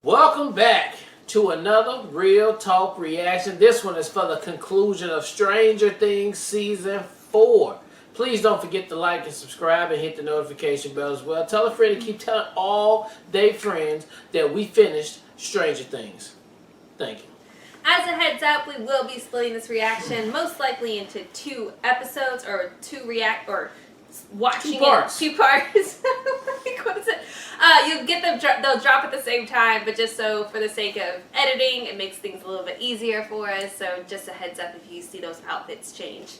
Welcome back to another Real Talk reaction. This one is for the conclusion of Stranger Things Season 4. Please don't forget to like and subscribe and hit the notification bell as well. Tell a friend to keep telling all their friends that we finished Stranger Things. Thank you. As a heads up, we will be splitting this reaction most likely into 2 episodes or watching two parts. It 2 parts. Like, what is it? You'll get them. They'll drop at the same time, but just so for the sake of editing, it makes things a little bit easier for us. So just a heads up if you see those outfits change.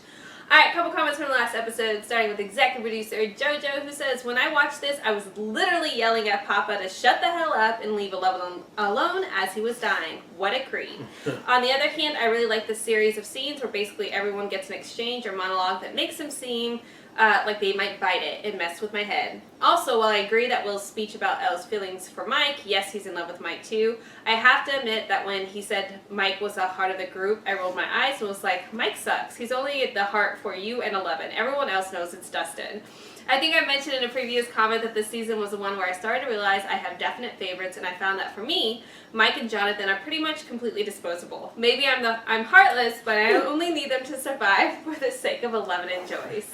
Alright, couple comments from the last episode, starting with executive producer JoJo, who says, "When I watched this, I was literally yelling at Papa to shut the hell up and leave Eleven alone as he was dying. What a creep." On the other hand, I really like the series of scenes where basically everyone gets an exchange or monologue that makes them seem like they might bite it. It messed with my head. Also, while I agree that Will's speech about Elle's feelings for Mike, yes, he's in love with Mike too, I have to admit that when he said Mike was the heart of the group, I rolled my eyes and was like, Mike sucks. He's only the heart for you and 11. Everyone else knows it's Dustin. I think I mentioned in a previous comment that this season was the one where I started to realize I have definite favorites, and I found that for me, Mike and Jonathan are pretty much completely disposable. Maybe I'm heartless, but I only need them to survive for the sake of 11 and Joyce.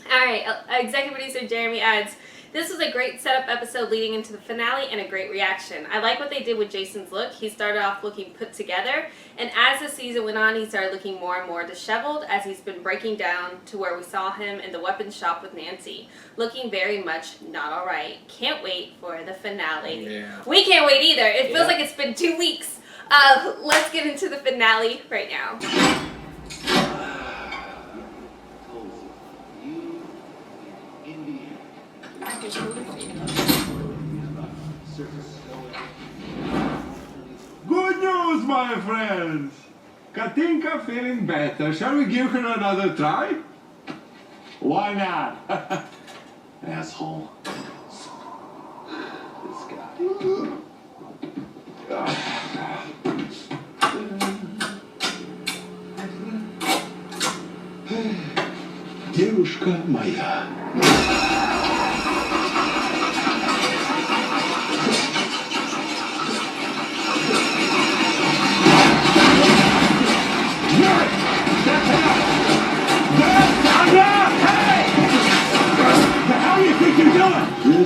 Alright, executive producer Jeremy adds, "This was a great setup episode leading into the finale and a great reaction. I like what they did with Jason's look. He started off looking put together, and as the season went on, he started looking more and more disheveled as he's been breaking down to where we saw him in the weapons shop with Nancy. Looking very much not alright. Can't wait for the finale." Yeah. We can't wait either. It feels like it's been 2 weeks. Let's get into the finale right now. Good news, my friends! Katinka feeling better. Shall we give her another try? Why not? Asshole. This guy. Девушка моя.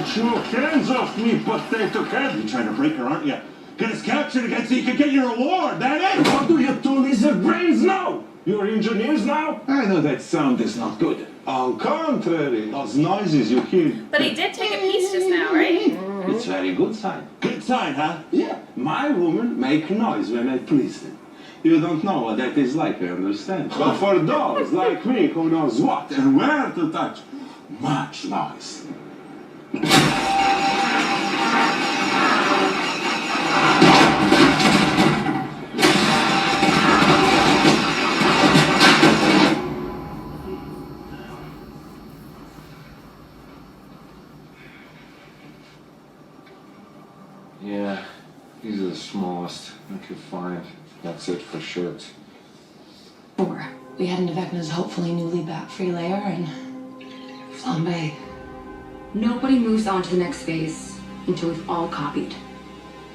Get your hands off me, potato head! You're trying to break her, aren't you? Get us captured again so you can get your reward, that is! What do your two lizard brains know? You're engineers now? I know that sound is not good. On contrary, those noises you hear... But he did take a piece just now, right? It's very good sign. Good sign, huh? Yeah. My woman make noise when I please them. You don't know what that is like, I understand. But for those like me who knows what and where to touch, much noise. Yeah, these are the smallest I could find. That's it for shirts. 4. We had into Vecna's hopefully newly bat-free layer and flambe. Nobody moves on to the next phase until we've all copied.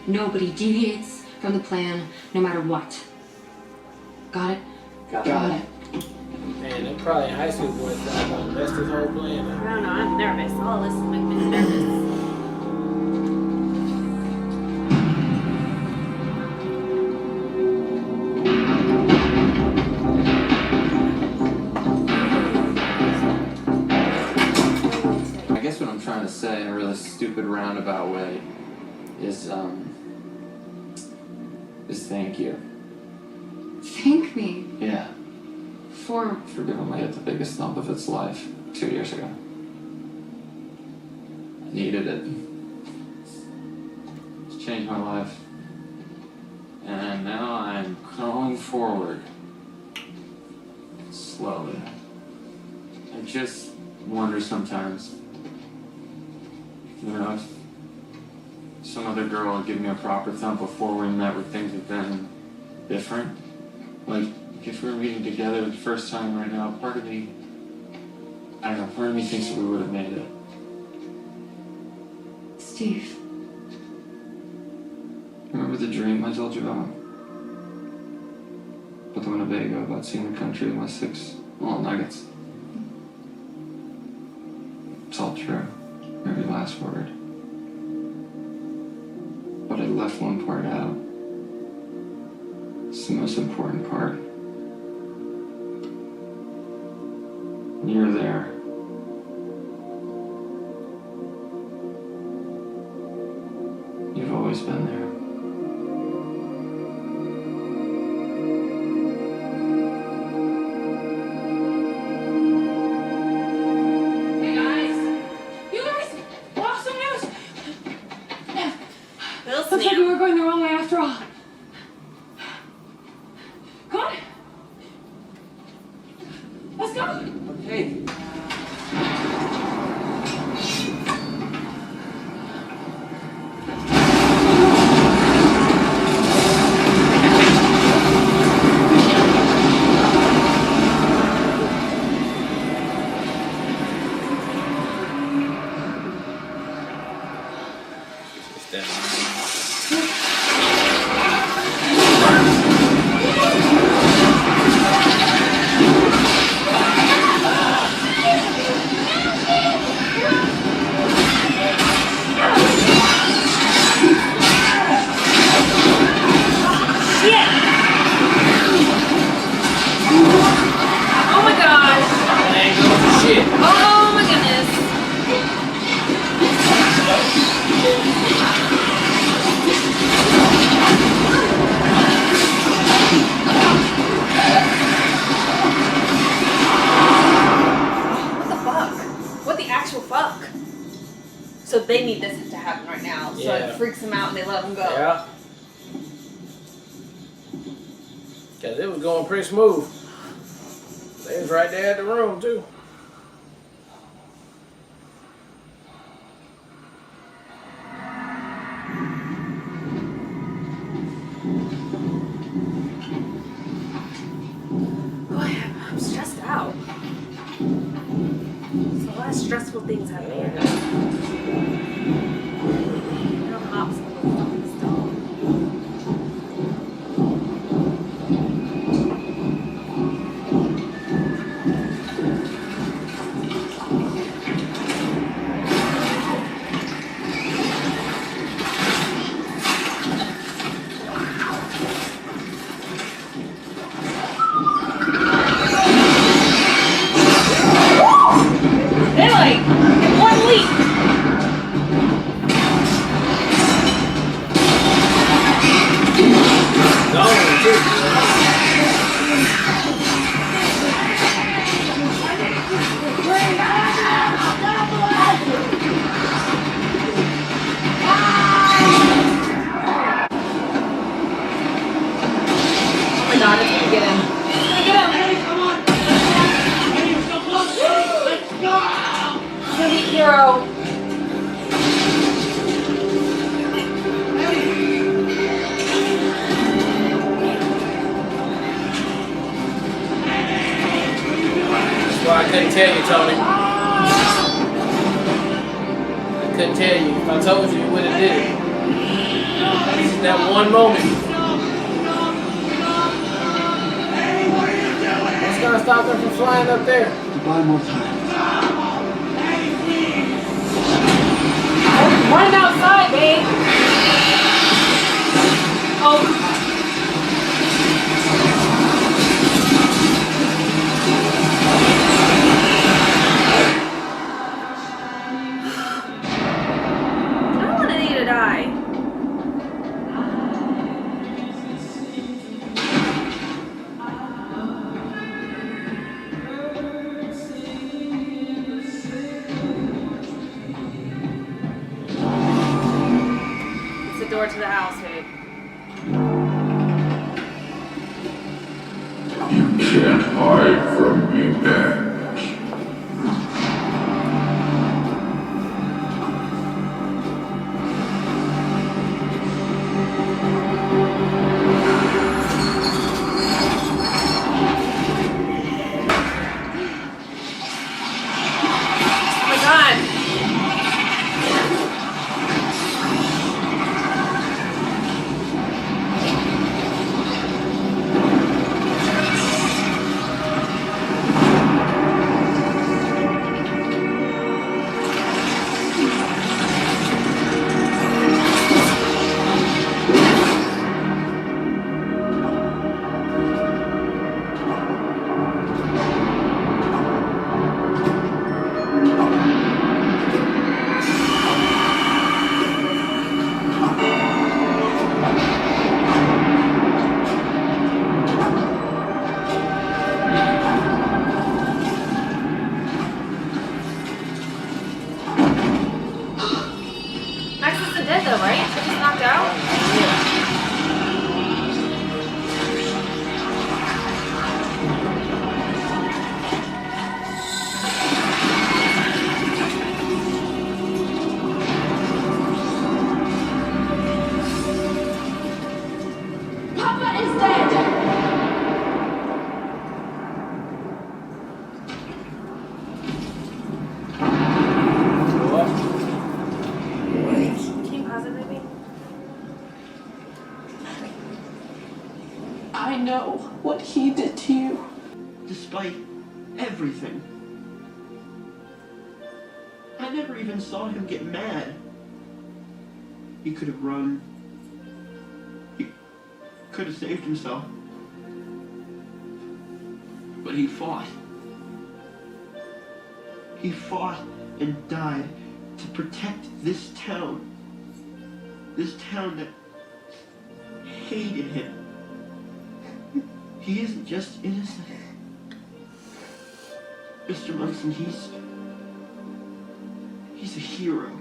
Nobody deviates from the plan, no matter what. Got it? Got it. Man, they're probably high school boys that are gonna mess this whole plan up. I don't know, I'm nervous. All this will make me nervous. I guess what I'm trying to say in a really stupid roundabout way is thank you. Thank me. Yeah. For For giving my hit the biggest thump of its life 2 years ago. I needed it. It's changed my life. And now I'm going forward. Slowly. I just wonder sometimes, you know, if some other girl would give me a proper thump before we met, would things have been different? Like, if we were meeting together the first time right now, part of me, I don't know, part of me thinks that we would have made it. Steve. Remember the dream I told you about? About the Winnebago, about seeing the country with my 6 little nuggets. It's all true. Every last word. But I left one part out. It's the most important part. You're there. You've always been there. Hey guys! You guys! Awesome news! Little Looks like we snap. were going the wrong way after all. Come on! Let's go! Hey. Oh my gosh. That ain't good shit. Oh my goodness. What the fuck? What the actual fuck? So they need this to happen right now. So Yeah. it freaks them out and they let them go. Yeah. Cause it was going pretty smooth. They was right there at the room too. Boy, I'm stressed out. There's a lot of stressful things happening right now. No hops in the fucking stall. They like in one leap. No, too. Oh my god, it's gonna get him. It's gonna get him. Sweet hero. That's why I couldn't tell you, Tony. I couldn't tell you. If I told you, you would have did it. This is that one moment. What's gonna stop them from flying up there? One more time. Run outside, babe. Oh. I don't want Eddie to die. It's the door to the house, babe. You can't hide from me, man. I know what he did to you. Despite everything, I never even saw him get mad. He could have run. He could have saved himself. But he fought. He fought and died to protect this town. This town that hated him. He isn't just innocent. Mr. Munson, he's a hero.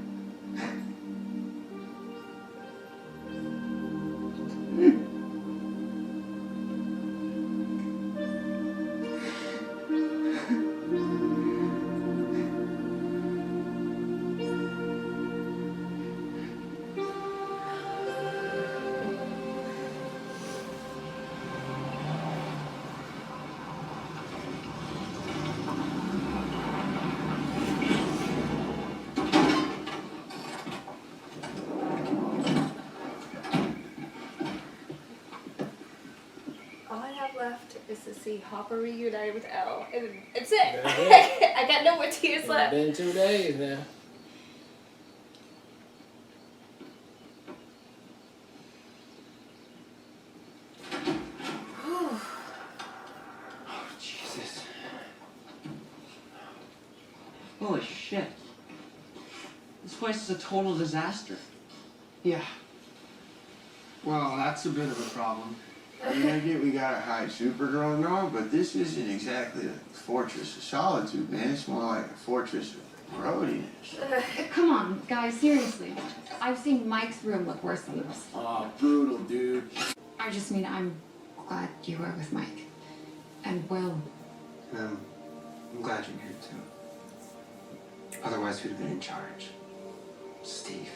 All I have left is to see Hopper reunited with Elle, and it's it. That's it. I got no more tears It's left. been 2 days now. Oh, Jesus. Holy shit. This place is a total disaster. Yeah. Well, that's a bit of a problem. I mean, I get we gotta hide Supergirl and all, but this isn't exactly a fortress of solitude, man. It's more like a fortress of roadiness. Come on, guys, seriously. I've seen Mike's room look worse than this. Oh, brutal, dude. I just mean I'm glad you were with Mike. And Will. I'm glad you're here too. Otherwise, who'd have been in charge? Steve.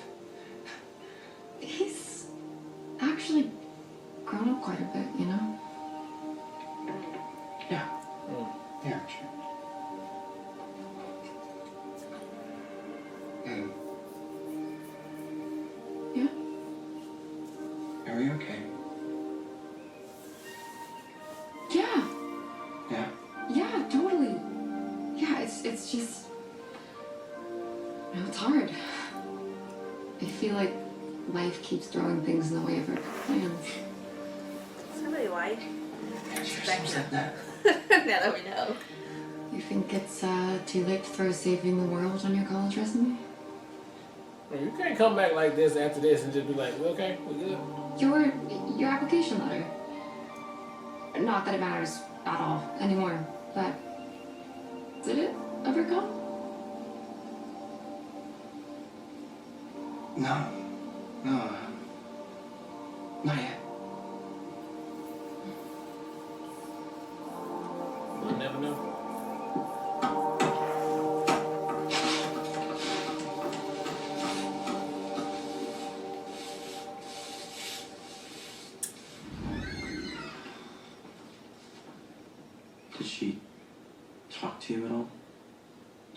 He's actually grown up quite a bit, you know? Yeah. Yeah, sure. And Yeah? are we okay? Yeah. Yeah. Yeah, totally. Yeah, it's just, you know, it's hard. I feel like life keeps throwing things in the way of our plans. Somebody lied. Who said that? Now that we know. You think it's too late to throw saving the world on your college resume? You can't come back like this after this and just be like, "We okay, we good." Your application letter. Not that it matters at all anymore, but did it ever come? No. No. Not yet. We'll never know. Did she talk to you at all?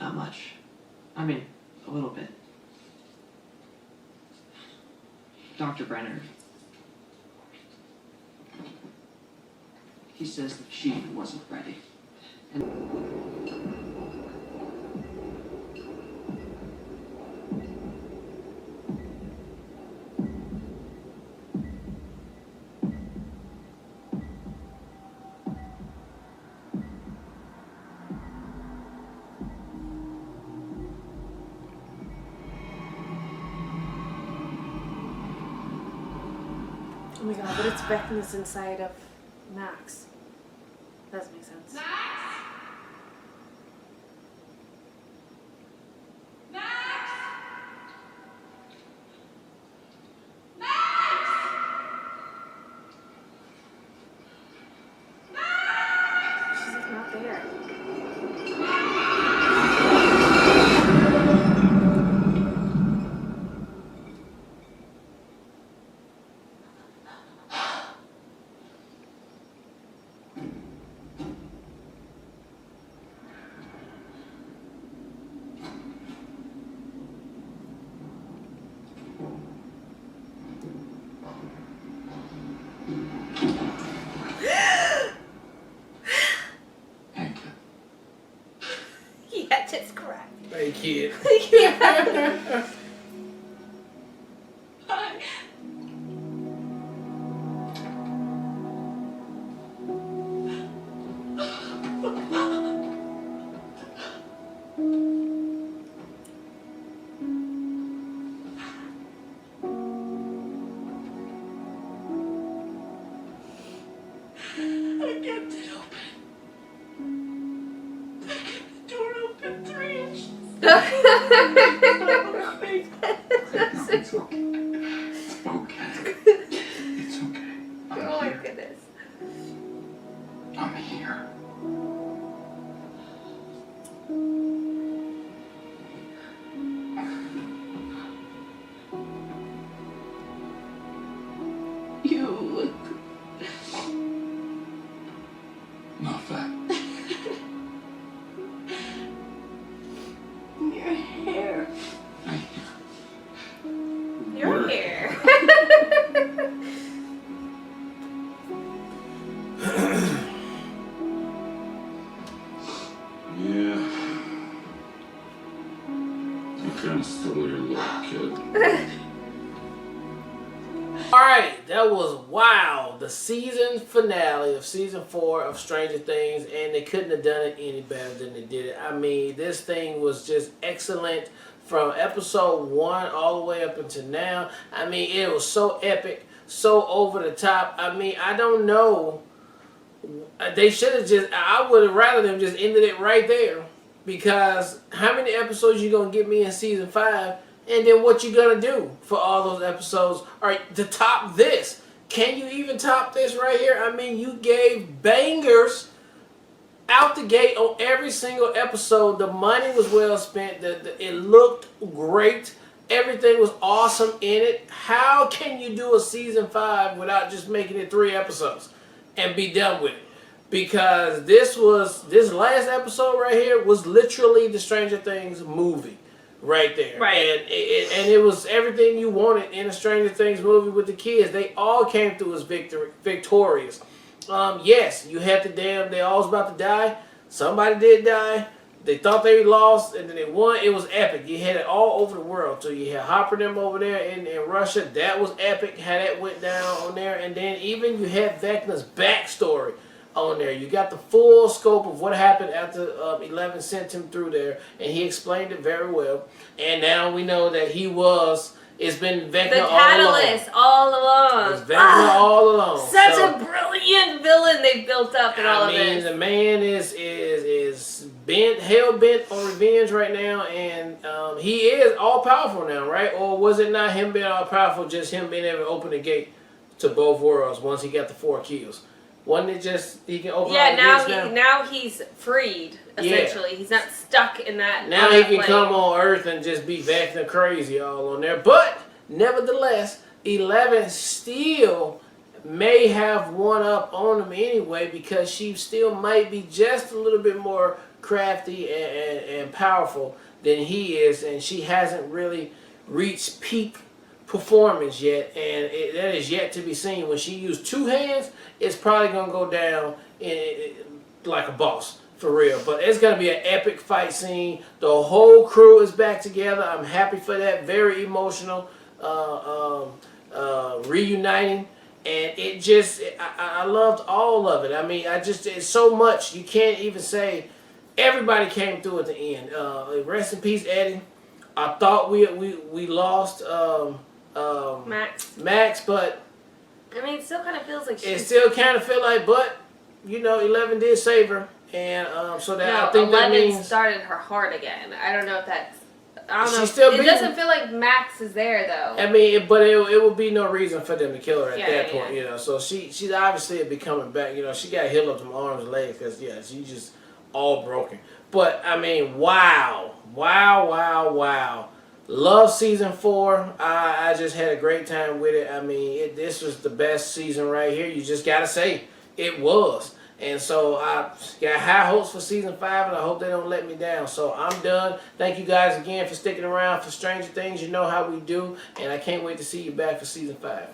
Not much. I mean, a little bit. Dr. Brenner. He says that she wasn't ready. Oh my god, but it's Vecna's inside of Max. Doesn't make sense. She's like not there. It's correct. Hey, kid. Yeah. I kept it open. I kept the door open 3 inches. It's okay. It's okay. It's okay. Oh my goodness. I'm here. You. Nothing. Your hair. Your Word. hair. Yeah. You kind of stole your look, kid. Alright, that was wow. The season finale of season 4 of Stranger Things, and they couldn't have done it any better than they did it. I mean, this thing was just excellent from episode 1 all the way up until now. I mean, it was so epic, so over the top. I mean, I don't know. They should have just, I would have rather them just ended it right there. Because how many episodes you going to give me in season 5? And then what you going to do for all those episodes? All right, to top this. Can you even top this right here? I mean, you gave bangers out the gate on every single episode. The money was well spent. It looked great. Everything was awesome in it. How can you do a season 5 without just making it 3 episodes and be done with it? Because this last episode right here was literally the Stranger Things movie right there. Right. And it was everything you wanted in a Stranger Things movie with the kids. They all came through as victorious. Yes, you had they all was about to die. Somebody did die. They thought they lost, and then they won. It was epic. You had it all over the world. So you had Hopper them over there in Russia. That was epic how that went down on there. And then even you had Vecna's backstory on there. You got the full scope of what happened after 11 sent him through there, and he explained it very well. And now we know that it's been Vecna The catalyst all along. It's Vecna all along. Such So, a brilliant villain they've built up in all of I mean, this. the man is hell bent on revenge right now, and he is all powerful now, right? Or was it not him being all powerful, just him being able to open the gate to both worlds once he got the 4 kills? Wasn't it just he can open all the gates now he's freed, essentially. Yeah. He's not stuck in that. Now he can come on Earth and just be Vecna crazy all on there. But nevertheless, 11 still may have one up on him anyway, because she still might be just a little bit more crafty and powerful than he is, and she hasn't really reached peak performance yet, and that is yet to be seen. When she used 2 hands, it's probably gonna go down like a boss for real. But it's gonna be an epic fight scene. The whole crew is back together. I'm happy for that. Very emotional, reuniting, and it just I loved all of it. I mean, it's so much you can't even say. Everybody came through at the end. Rest in peace, Eddie. I thought we lost Max, but I mean, it still kind of feels like it still kind of feel like, but you know, 11 did save her, and so that I think 11 that means started her heart again. I don't know if that's. I don't know. She's still it doesn't feel like Max is there though. I mean, but it would be no reason for them to kill her at that point, yeah. you know. So she's obviously be coming back. You know, she got healed up to arms and legs because she's just all broken. But I mean, wow. Love season 4. I just had a great time with it. I mean, this was the best season right here. You just gotta say it was. And so I got high hopes for season 5, and I hope they don't let me down. So I'm done. Thank you guys again for sticking around for Stranger Things. You know how we do, and I can't wait to see you back for season 5.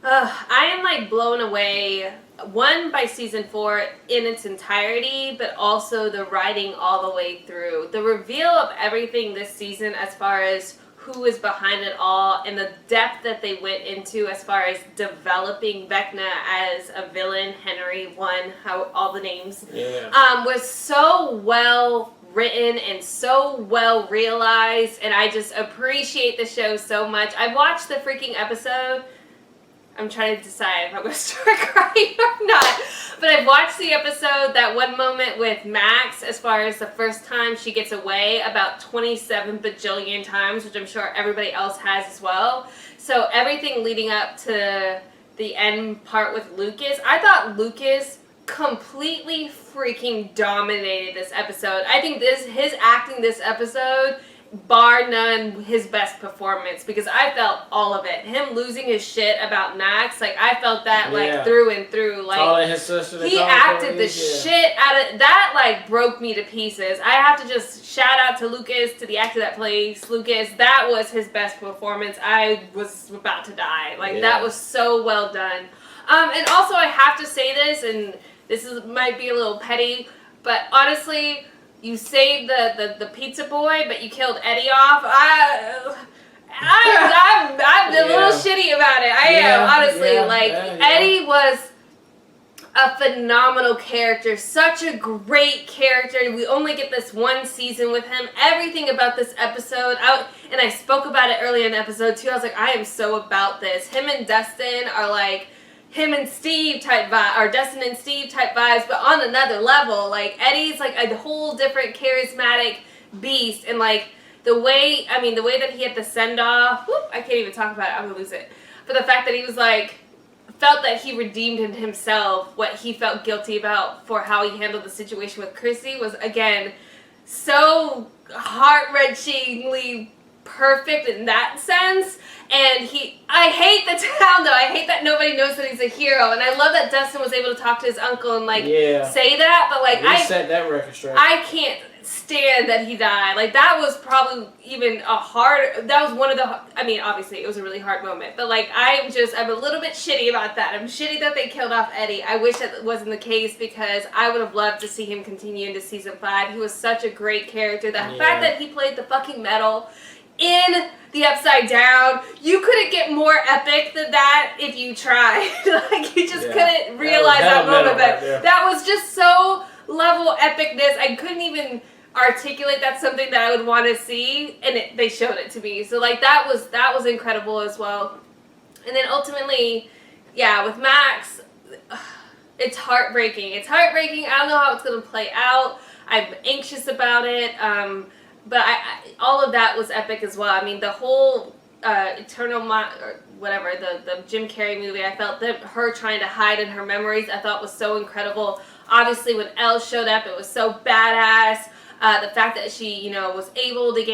I am like blown away. One, by season 4 in its entirety, but also the writing all the way through. The reveal of everything this season as far as who is behind it all and the depth that they went into as far as developing Vecna as a villain, Henry, how all the names, was so well written and so well realized, and I just appreciate the show so much. I watched the freaking episode. I'm trying to decide if I'm going to start crying or not. But I've watched the episode, that one moment with Max, as far as the first time she gets away, about 27 bajillion times, which I'm sure everybody else has as well. So everything leading up to the end part with Lucas, I thought Lucas completely freaking dominated this episode. I think his acting this episode, bar none, his best performance, because I felt all of it. Him losing his shit about Max, like I felt that like through and through. Like calling his sister, he acted the shit out of that. Like broke me to pieces. I have to just shout out to Lucas, to the actor that plays Lucas. That was his best performance. I was about to die. Like that was so well done. And also I have to say this, and this might be a little petty, but honestly, you saved the pizza boy, but you killed Eddie off. I'm a little shitty about it. I am, honestly. Eddie was a phenomenal character. Such a great character. We only get this one season with him. Everything about this episode, and I spoke about it earlier in the episode too. I was like, I am so about this. Him and Dustin are like him and Steve type vibe, or Dustin and Steve type vibes, but on another level. Like Eddie's like a whole different charismatic beast, and like the way that he had the send off. I can't even talk about it. I'm gonna lose it. But the fact that he was like felt that he redeemed in himself what he felt guilty about for how he handled the situation with Chrissy was again so heart-wrenchingly perfect in that sense. And I hate the town though. I hate that nobody knows that he's a hero. And I love that Dustin was able to talk to his uncle and like say that. But like I set that record straight. I can't stand that he died. Like that was probably even that was one of the, I mean obviously it was a really hard moment. But like I'm a little bit shitty about that. I'm shitty that they killed off Eddie. I wish that wasn't the case, because I would have loved to see him continue into season 5. He was such a great character. The fact that he played the fucking metal in the Upside Down, you couldn't get more epic than that if you tried. Like you just couldn't realize that moment. But that was just so level epicness. I couldn't even articulate that's something that I would want to see, and they showed it to me. So like that was incredible as well. And then ultimately, with Max, it's heartbreaking. It's heartbreaking. I don't know how it's gonna play out. I'm anxious about it. But all of that was epic as well. I mean, the whole or whatever, the Jim Carrey movie, I felt that her trying to hide in her memories, I thought was so incredible. Obviously, when Elle showed up, it was so badass. The fact that she, was able to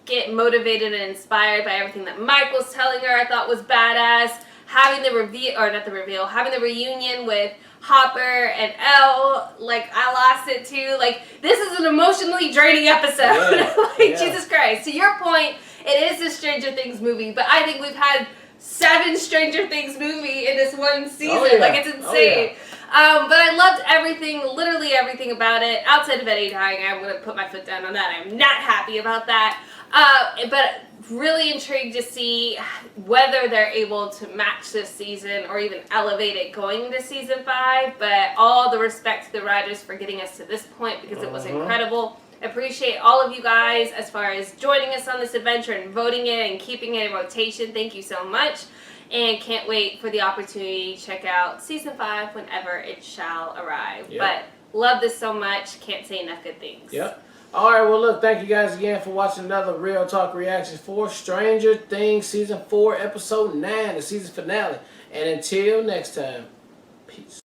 get motivated and inspired by everything that Mike was telling her, I thought was badass. Having having the reunion with Hopper and Elle, like I lost it too. Like this is an emotionally draining episode. Jesus Christ. To your point, it is a Stranger Things movie, but I think we've had 7 Stranger Things movie in this one season. Like it's insane. But I loved everything, literally everything about it. Outside of Eddie dying, I'm gonna put my foot down on that. I'm not happy about that. But really intrigued to see whether they're able to match this season or even elevate it going into season 5. But all the respect to the writers for getting us to this point, because it was incredible. Appreciate all of you guys as far as joining us on this adventure and voting it and keeping it in rotation. Thank you so much. And can't wait for the opportunity to check out season 5 whenever it shall arrive. But love this so much. Can't say enough good things. Alright, well look, thank you guys again for watching another Real Talk Reactions for Stranger Things Season 4, Episode 9, the season finale. And until next time, peace.